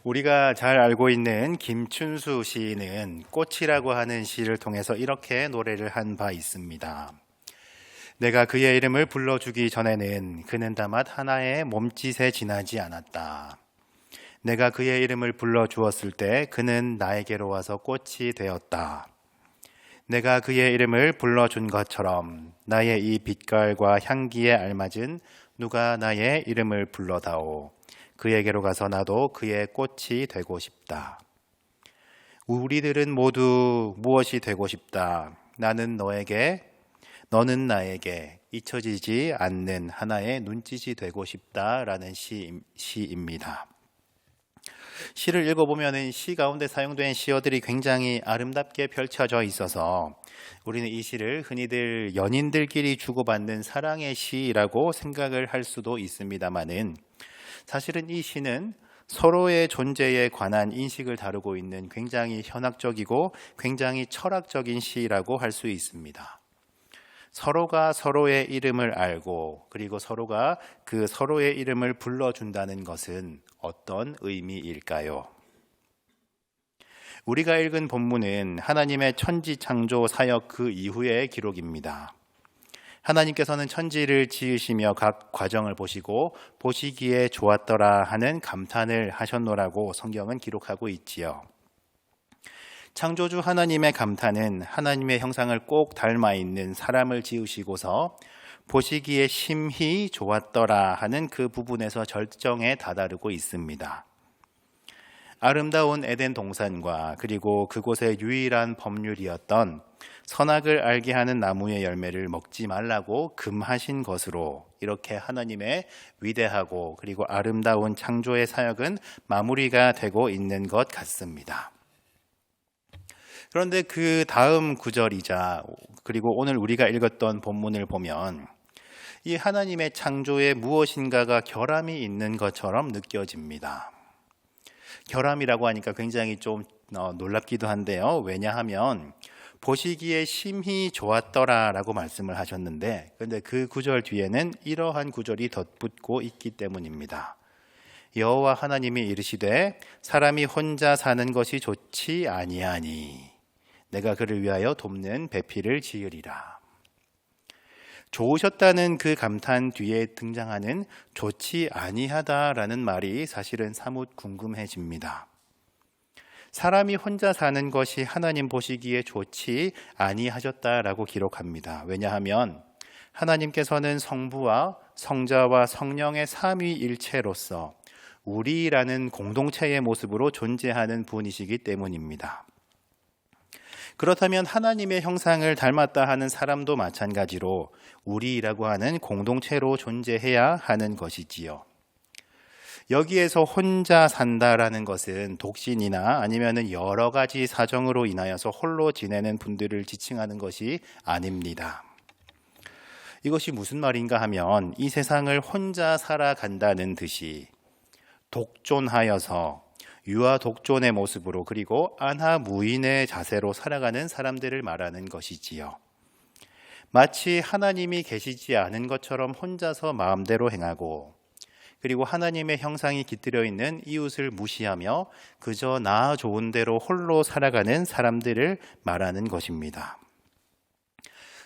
우리가 잘 알고 있는 김춘수 시인은 꽃이라고 하는 시를 통해서 이렇게 노래를 한 바 있습니다. 내가 그의 이름을 불러주기 전에는 그는 다만 하나의 몸짓에 지나지 않았다. 내가 그의 이름을 불러주었을 때 그는 나에게로 와서 꽃이 되었다. 내가 그의 이름을 불러준 것처럼 나의 이 빛깔과 향기에 알맞은 누가 나의 이름을 불러다오. 그에게로 가서 나도 그의 꽃이 되고 싶다. 우리들은 모두 무엇이 되고 싶다. 나는 너에게, 너는 나에게 잊혀지지 않는 하나의 눈짓이 되고 싶다라는 시입니다. 시를 읽어보면 시 가운데 사용된 시어들이 굉장히 아름답게 펼쳐져 있어서 우리는 이 시를 흔히들 연인들끼리 주고받는 사랑의 시라고 생각을 할 수도 있습니다만은 사실은 이 시는 서로의 존재에 관한 인식을 다루고 있는 굉장히 현학적이고 굉장히 철학적인 시라고 할 수 있습니다. 서로가 서로의 이름을 알고 그리고 서로가 그 서로의 이름을 불러준다는 것은 어떤 의미일까요? 우리가 읽은 본문은 하나님의 천지 창조 사역 그 이후의 기록입니다. 하나님께서는 천지를 지으시며 각 과정을 보시고 보시기에 좋았더라 하는 감탄을 하셨노라고 성경은 기록하고 있지요. 창조주 하나님의 감탄은 하나님의 형상을 꼭 닮아 있는 사람을 지으시고서 보시기에 심히 좋았더라 하는 그 부분에서 절정에 다다르고 있습니다. 아름다운 에덴 동산과 그리고 그곳의 유일한 법률이었던 선악을 알게 하는 나무의 열매를 먹지 말라고 금하신 것으로 이렇게 하나님의 위대하고 그리고 아름다운 창조의 사역은 마무리가 되고 있는 것 같습니다. 그런데 그 다음 구절이자 그리고 오늘 우리가 읽었던 본문을 보면 이 하나님의 창조에 무엇인가가 결함이 있는 것처럼 느껴집니다. 결함이라고 하니까 굉장히 좀 놀랍기도 한데요. 왜냐하면 보시기에 심히 좋았더라 라고 말씀을 하셨는데 그런데 그 구절 뒤에는 이러한 구절이 덧붙고 있기 때문입니다. 여호와 하나님이 이르시되 사람이 혼자 사는 것이 좋지 아니하니 내가 그를 위하여 돕는 배필을 지으리라. 좋으셨다는 그 감탄 뒤에 등장하는 좋지 아니하다라는 말이 사실은 사뭇 궁금해집니다. 사람이 혼자 사는 것이 하나님 보시기에 좋지 아니하셨다라고 기록합니다. 왜냐하면 하나님께서는 성부와 성자와 성령의 삼위일체로서 우리라는 공동체의 모습으로 존재하는 분이시기 때문입니다. 그렇다면 하나님의 형상을 닮았다 하는 사람도 마찬가지로 우리라고 하는 공동체로 존재해야 하는 것이지요. 여기에서 혼자 산다라는 것은 독신이나 아니면 여러 가지 사정으로 인하여서 홀로 지내는 분들을 지칭하는 것이 아닙니다. 이것이 무슨 말인가 하면 이 세상을 혼자 살아간다는 듯이 독존하여서 유아 독존의 모습으로 그리고 안하무인의 자세로 살아가는 사람들을 말하는 것이지요. 마치 하나님이 계시지 않은 것처럼 혼자서 마음대로 행하고 그리고 하나님의 형상이 깃들여 있는 이웃을 무시하며 그저 나 좋은 대로 홀로 살아가는 사람들을 말하는 것입니다.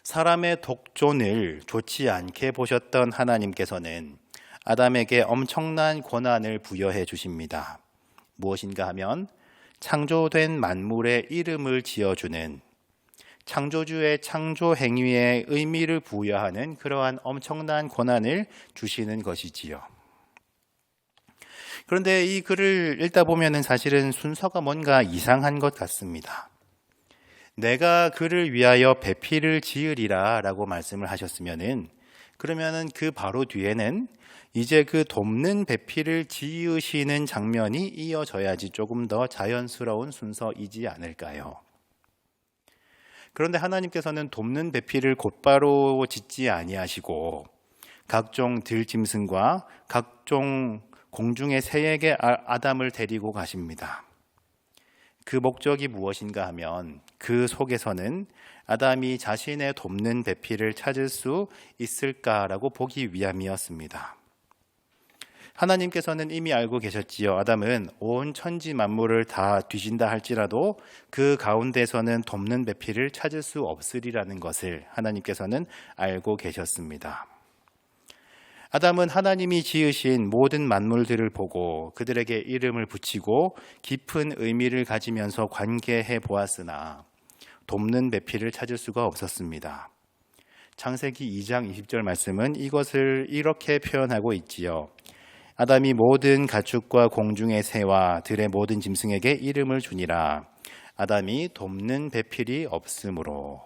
사람의 독존을 좋지 않게 보셨던 하나님께서는 아담에게 엄청난 권한을 부여해 주십니다. 무엇인가 하면 창조된 만물의 이름을 지어주는 창조주의 창조 행위에 의미를 부여하는 그러한 엄청난 권한을 주시는 것이지요. 그런데 이 글을 읽다 보면 사실은 순서가 뭔가 이상한 것 같습니다. 내가 그를 위하여 배필을 지으리라 라고 말씀을 하셨으면은 그러면은 그 바로 뒤에는 이제 그 돕는 배필을 지으시는 장면이 이어져야지 조금 더 자연스러운 순서이지 않을까요? 그런데 하나님께서는 돕는 배필을 곧바로 짓지 아니하시고 각종 들짐승과 각종 공중의 새에게 아담을 데리고 가십니다. 그 목적이 무엇인가 하면 그 속에서는 아담이 자신의 돕는 배필을 찾을 수 있을까라고 보기 위함이었습니다. 하나님께서는 이미 알고 계셨지요. 아담은 온 천지 만물을 다 뒤진다 할지라도 그 가운데서는 돕는 배필을 찾을 수 없으리라는 것을 하나님께서는 알고 계셨습니다. 아담은 하나님이 지으신 모든 만물들을 보고 그들에게 이름을 붙이고 깊은 의미를 가지면서 관계해 보았으나 돕는 배필을 찾을 수가 없었습니다. 창세기 2장 20절 말씀은 이것을 이렇게 표현하고 있지요. 아담이 모든 가축과 공중의 새와 들의 모든 짐승에게 이름을 주니라. 아담이 돕는 배필이 없으므로.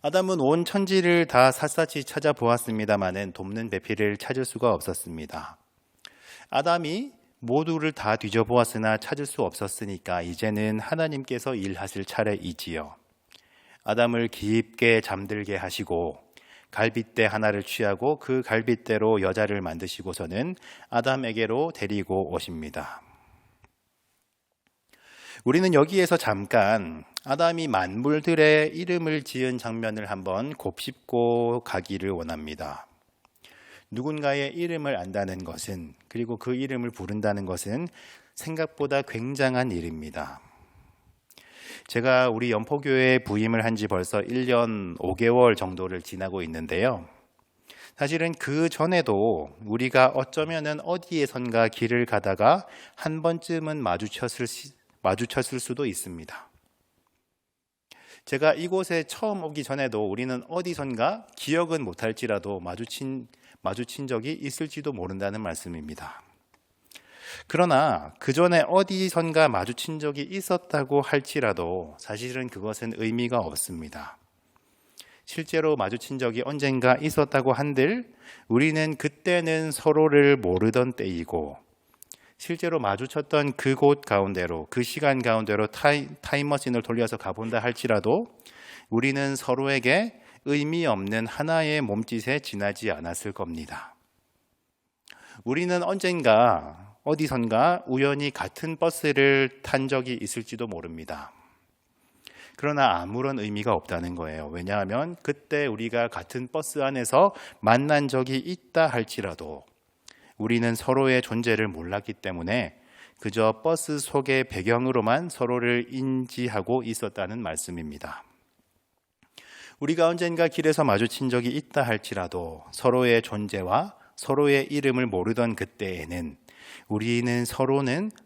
아담은 온 천지를 다 샅샅이 찾아보았습니다마는 돕는 배필을 찾을 수가 없었습니다. 아담이 모두를 다 뒤져보았으나 찾을 수 없었으니까 이제는 하나님께서 일하실 차례이지요. 아담을 깊게 잠들게 하시고 갈빗대 하나를 취하고 그 갈빗대로 여자를 만드시고서는 아담에게로 데리고 오십니다. 우리는 여기에서 잠깐 아담이 만물들의 이름을 지은 장면을 한번 곱씹고 가기를 원합니다. 누군가의 이름을 안다는 것은, 그리고 그 이름을 부른다는 것은 생각보다 굉장한 일입니다. 제가 우리 연포교회에 부임을 한 지 벌써 1년 5개월 정도를 지나고 있는데요. 사실은 그 전에도 우리가 어쩌면은 어디에선가 길을 가다가 한 번쯤은 마주쳤을 수도 있습니다. 제가 이곳에 처음 오기 전에도 우리는 어디선가 기억은 못할지라도 마주친 적이 있을지도 모른다는 말씀입니다. 그러나 그 전에 어디선가 마주친 적이 있었다고 할지라도 사실은 그것은 의미가 없습니다. 실제로 마주친 적이 언젠가 있었다고 한들 우리는 그때는 서로를 모르던 때이고 실제로 마주쳤던 그곳 가운데로, 그 시간 가운데로 타임머신을 돌려서 가본다 할지라도 우리는 서로에게 의미 없는 하나의 몸짓에 지나지 않았을 겁니다. 우리는 언젠가 어디선가 우연히 같은 버스를 탄 적이 있을지도 모릅니다. 그러나 아무런 의미가 없다는 거예요. 왜냐하면 그때 우리가 같은 버스 안에서 만난 적이 있다 할지라도 우리는 서로의 존재를 몰랐기 때문에 그저 버스 속의 배경으로만 서로를 인지하고 있었다는 말씀입니다. 우리가 언젠가 길에서 마주친 적이 있다 할지라도 서로의 존재와 서로의 이름을 모르던 그때에는 우리는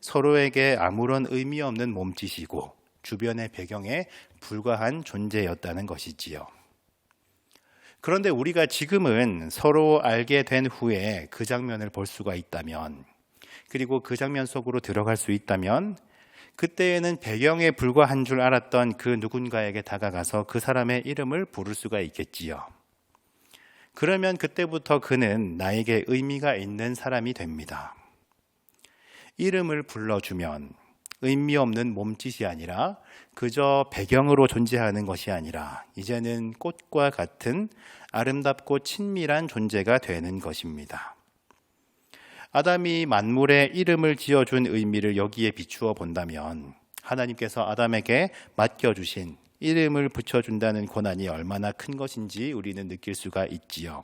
서로에게 아무런 의미 없는 몸짓이고 주변의 배경에 불과한 존재였다는 것이지요. 그런데 우리가 지금은 서로 알게 된 후에 그 장면을 볼 수가 있다면, 그리고 그 장면 속으로 들어갈 수 있다면 그때에는 배경에 불과한 줄 알았던 그 누군가에게 다가가서 그 사람의 이름을 부를 수가 있겠지요. 그러면 그때부터 그는 나에게 의미가 있는 사람이 됩니다. 이름을 불러주면 의미 없는 몸짓이 아니라 그저 배경으로 존재하는 것이 아니라 이제는 꽃과 같은 아름답고 친밀한 존재가 되는 것입니다. 아담이 만물에 이름을 지어준 의미를 여기에 비추어 본다면 하나님께서 아담에게 맡겨주신 이름을 붙여준다는 권한이 얼마나 큰 것인지 우리는 느낄 수가 있지요.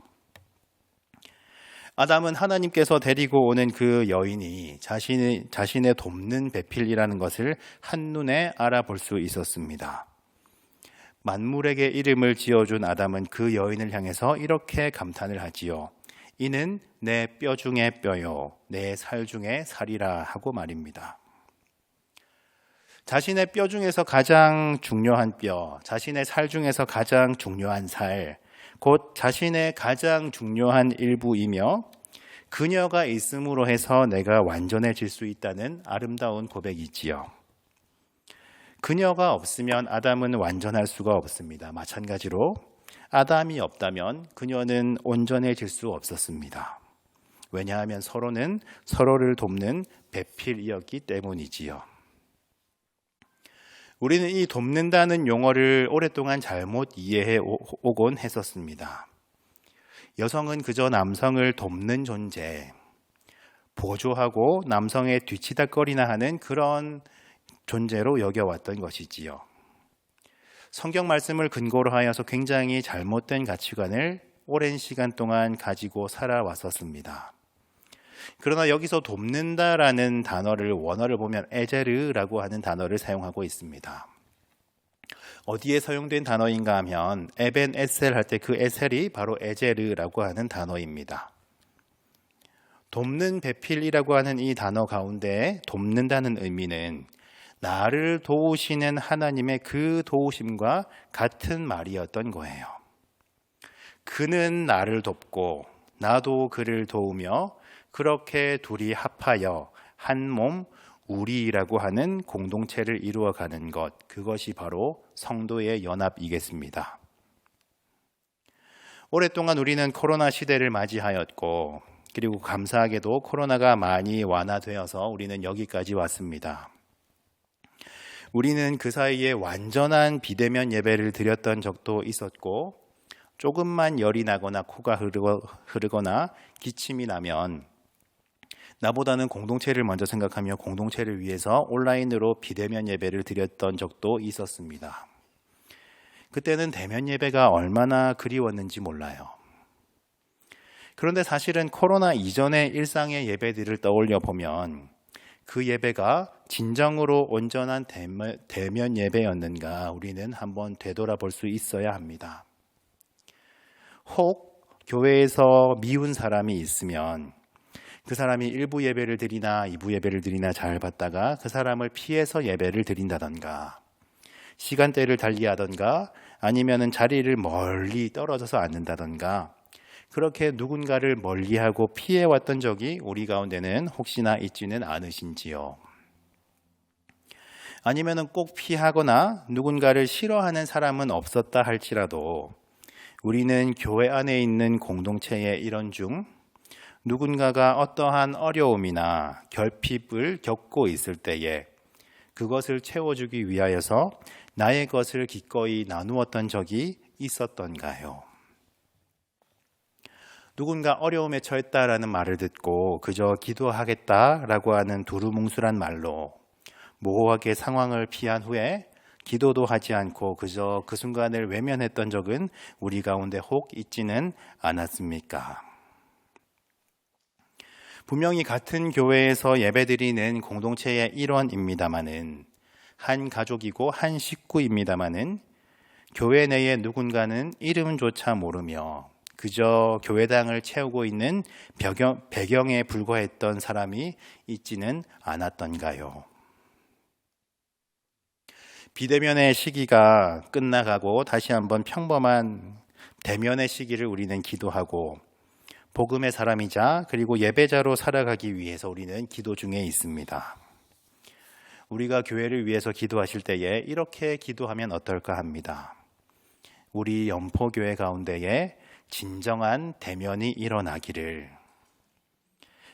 아담은 하나님께서 데리고 오는 그 여인이 자신의 돕는 배필이라는 것을 한눈에 알아볼 수 있었습니다. 만물에게 이름을 지어준 아담은 그 여인을 향해서 이렇게 감탄을 하지요. 이는 내 뼈 중에 뼈요, 내 살 중에 살이라 하고 말입니다. 자신의 뼈 중에서 가장 중요한 뼈, 자신의 살 중에서 가장 중요한 살, 곧 자신의 가장 중요한 일부이며 그녀가 있음으로 해서 내가 완전해질 수 있다는 아름다운 고백이지요. 그녀가 없으면 아담은 완전할 수가 없습니다. 마찬가지로 아담이 없다면 그녀는 온전해질 수 없었습니다. 왜냐하면 서로는 서로를 돕는 배필이었기 때문이지요. 우리는 이 돕는다는 용어를 오랫동안 잘못 이해해 오곤 했었습니다. 여성은 그저 남성을 돕는 존재, 보조하고 남성의 뒤치다꺼리나 하는 그런 존재로 여겨왔던 것이지요. 성경 말씀을 근거로 하여서 굉장히 잘못된 가치관을 오랜 시간 동안 가지고 살아왔었습니다. 그러나 여기서 돕는다라는 단어를 원어를 보면 에제르라고 하는 단어를 사용하고 있습니다. 어디에 사용된 단어인가 하면 에벤 에셀 할 때 그 에셀이 바로 에제르라고 하는 단어입니다. 돕는 배필이라고 하는 이 단어 가운데 돕는다는 의미는 나를 도우시는 하나님의 그 도우심과 같은 말이었던 거예요. 그는 나를 돕고 나도 그를 도우며 그렇게 둘이 합하여 한 몸 우리라고 하는 공동체를 이루어가는 것, 그것이 바로 성도의 연합이겠습니다. 오랫동안 우리는 코로나 시대를 맞이하였고 그리고 감사하게도 코로나가 많이 완화되어서 우리는 여기까지 왔습니다. 우리는 그 사이에 완전한 비대면 예배를 드렸던 적도 있었고 조금만 열이 나거나 코가 흐르거나 기침이 나면 나보다는 공동체를 먼저 생각하며 공동체를 위해서 온라인으로 비대면 예배를 드렸던 적도 있었습니다. 그때는 대면 예배가 얼마나 그리웠는지 몰라요. 그런데 사실은 코로나 이전의 일상의 예배들을 떠올려 보면 그 예배가 진정으로 온전한 대면 예배였는가 우리는 한번 되돌아볼 수 있어야 합니다. 혹 교회에서 미운 사람이 있으면 그 사람이 1부 예배를 드리나 2부 예배를 드리나 잘 봤다가 그 사람을 피해서 예배를 드린다던가 시간대를 달리하던가 아니면은 자리를 멀리 떨어져서 앉는다던가 그렇게 누군가를 멀리하고 피해왔던 적이 우리 가운데는 혹시나 있지는 않으신지요? 아니면은 꼭 피하거나 누군가를 싫어하는 사람은 없었다 할지라도 우리는 교회 안에 있는 공동체의 일원 중 누군가가 어떠한 어려움이나 결핍을 겪고 있을 때에 그것을 채워주기 위하여서 나의 것을 기꺼이 나누었던 적이 있었던가요? 누군가 어려움에 처했다라는 말을 듣고 그저 기도하겠다라고 하는 두루뭉술한 말로 모호하게 상황을 피한 후에 기도도 하지 않고 그저 그 순간을 외면했던 적은 우리 가운데 혹 있지는 않았습니까? 분명히 같은 교회에서 예배드리는 공동체의 일원입니다마는 한 가족이고 한 식구입니다마는 교회 내에 누군가는 이름조차 모르며 그저 교회당을 채우고 있는 배경에 불과했던 사람이 있지는 않았던가요? 비대면의 시기가 끝나가고 다시 한번 평범한 대면의 시기를 우리는 기도하고 복음의 사람이자 그리고 예배자로 살아가기 위해서 우리는 기도 중에 있습니다. 우리가 교회를 위해서 기도하실 때에 이렇게 기도하면 어떨까 합니다. 우리 연포교회 가운데에 진정한 대면이 일어나기를,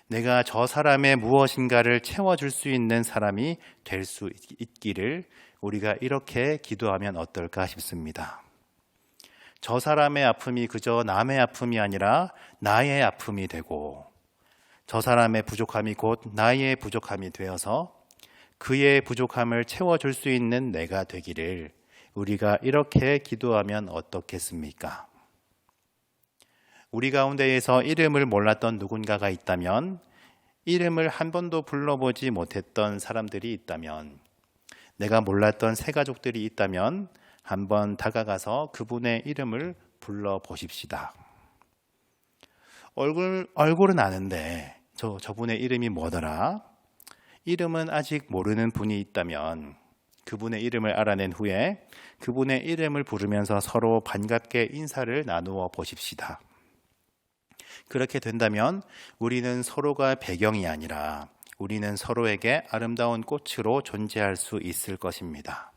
내가 저 사람의 무엇인가를 채워줄 수 있는 사람이 될 수 있기를 우리가 이렇게 기도하면 어떨까 싶습니다. 저 사람의 아픔이 그저 남의 아픔이 아니라 나의 아픔이 되고 저 사람의 부족함이 곧 나의 부족함이 되어서 그의 부족함을 채워줄 수 있는 내가 되기를 우리가 이렇게 기도하면 어떻겠습니까? 우리 가운데에서 이름을 몰랐던 누군가가 있다면, 이름을 한 번도 불러보지 못했던 사람들이 있다면, 내가 몰랐던 새 가족들이 있다면 한번 다가가서 그분의 이름을 불러보십시다. 얼굴은 아는데 저분의 이름이 뭐더라? 이름은 아직 모르는 분이 있다면 그분의 이름을 알아낸 후에 그분의 이름을 부르면서 서로 반갑게 인사를 나누어 보십시다. 그렇게 된다면 우리는 서로가 배경이 아니라 우리는 서로에게 아름다운 꽃으로 존재할 수 있을 것입니다.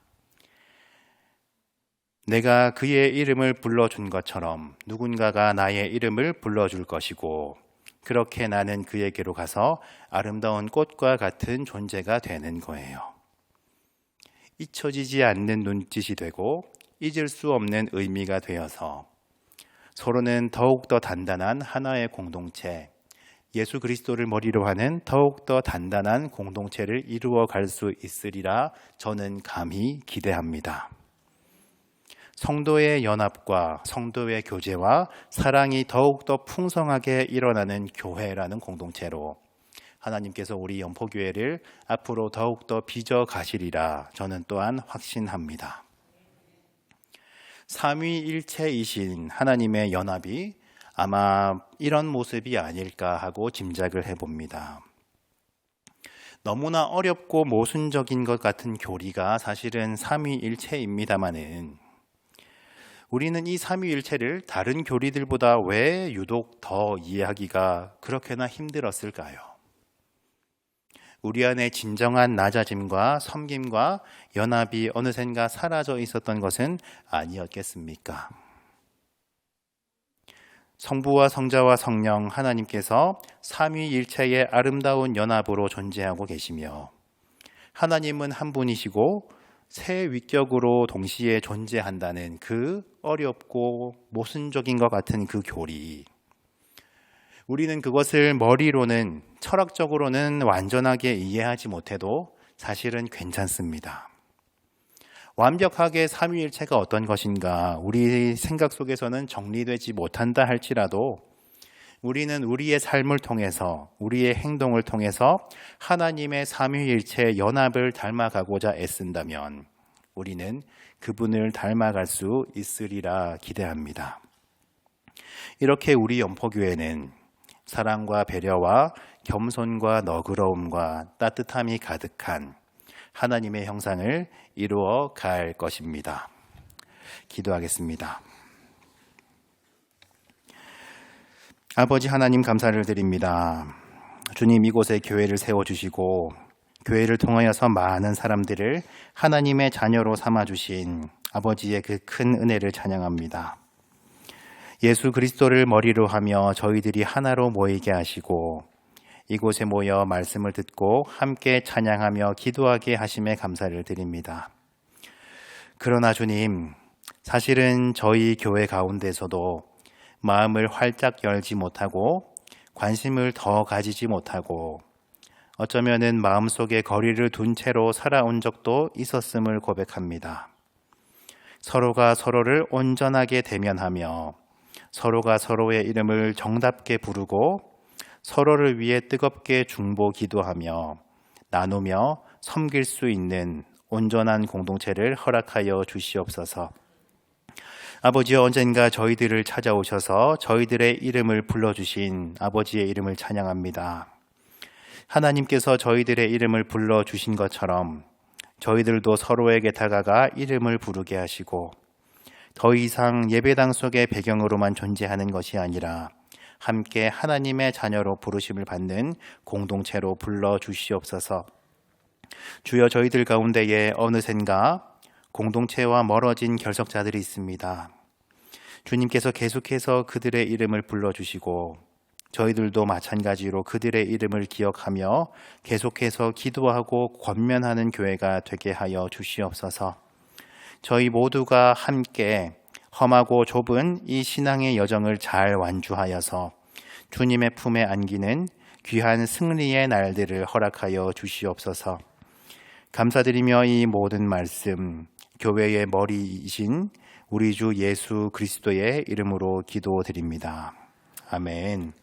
내가 그의 이름을 불러준 것처럼 누군가가 나의 이름을 불러줄 것이고, 그렇게 나는 그에게로 가서 아름다운 꽃과 같은 존재가 되는 거예요. 잊혀지지 않는 눈짓이 되고 잊을 수 없는 의미가 되어서 서로는 더욱더 단단한 하나의 공동체, 예수 그리스도를 머리로 하는 더욱더 단단한 공동체를 이루어 갈 수 있으리라 저는 감히 기대합니다. 성도의 연합과 성도의 교제와 사랑이 더욱더 풍성하게 일어나는 교회라는 공동체로 하나님께서 우리 연포교회를 앞으로 더욱더 빚어 가시리라 저는 또한 확신합니다. 삼위일체이신 하나님의 연합이 아마 이런 모습이 아닐까 하고 짐작을 해봅니다. 너무나 어렵고 모순적인 것 같은 교리가 사실은 삼위일체입니다마는 우리는 이 삼위일체를 다른 교리들보다 왜 유독 더 이해하기가 그렇게나 힘들었을까요? 우리 안에 진정한 낮아짐과 섬김과 연합이 어느샌가 사라져 있었던 것은 아니었겠습니까? 성부와 성자와 성령 하나님께서 삼위일체의 아름다운 연합으로 존재하고 계시며 하나님은 한 분이시고 세 위격으로 동시에 존재한다는 그 어렵고 모순적인 것 같은 그 교리, 우리는 그것을 머리로는 철학적으로는 완전하게 이해하지 못해도 사실은 괜찮습니다. 완벽하게 삼위일체가 어떤 것인가 우리 생각 속에서는 정리되지 못한다 할지라도 우리는 우리의 삶을 통해서 우리의 행동을 통해서 하나님의 삼위일체의 연합을 닮아가고자 애쓴다면 우리는 그분을 닮아갈 수 있으리라 기대합니다. 이렇게 우리 연포교회는 사랑과 배려와 겸손과 너그러움과 따뜻함이 가득한 하나님의 형상을 이루어 갈 것입니다. 기도하겠습니다. 아버지 하나님 감사를 드립니다. 주님 이곳에 교회를 세워주시고 교회를 통하여서 많은 사람들을 하나님의 자녀로 삼아주신 아버지의 그 큰 은혜를 찬양합니다. 예수 그리스도를 머리로 하며 저희들이 하나로 모이게 하시고 이곳에 모여 말씀을 듣고 함께 찬양하며 기도하게 하심에 감사를 드립니다. 그러나 주님, 사실은 저희 교회 가운데서도 마음을 활짝 열지 못하고 관심을 더 가지지 못하고 어쩌면은 마음속에 거리를 둔 채로 살아온 적도 있었음을 고백합니다. 서로가 서로를 온전하게 대면하며 서로가 서로의 이름을 정답게 부르고 서로를 위해 뜨겁게 중보 기도하며 나누며 섬길 수 있는 온전한 공동체를 허락하여 주시옵소서. 아버지여 언젠가 저희들을 찾아오셔서 저희들의 이름을 불러주신 아버지의 이름을 찬양합니다. 하나님께서 저희들의 이름을 불러주신 것처럼 저희들도 서로에게 다가가 이름을 부르게 하시고 더 이상 예배당 속의 배경으로만 존재하는 것이 아니라 함께 하나님의 자녀로 부르심을 받는 공동체로 불러주시옵소서. 주여 저희들 가운데에 어느샌가 공동체와 멀어진 결석자들이 있습니다. 주님께서 계속해서 그들의 이름을 불러주시고 저희들도 마찬가지로 그들의 이름을 기억하며 계속해서 기도하고 권면하는 교회가 되게 하여 주시옵소서. 저희 모두가 함께 험하고 좁은 이 신앙의 여정을 잘 완주하여서 주님의 품에 안기는 귀한 승리의 날들을 허락하여 주시옵소서. 감사드리며 이 모든 말씀 교회의 머리이신 우리 주 예수 그리스도의 이름으로 기도드립니다. 아멘.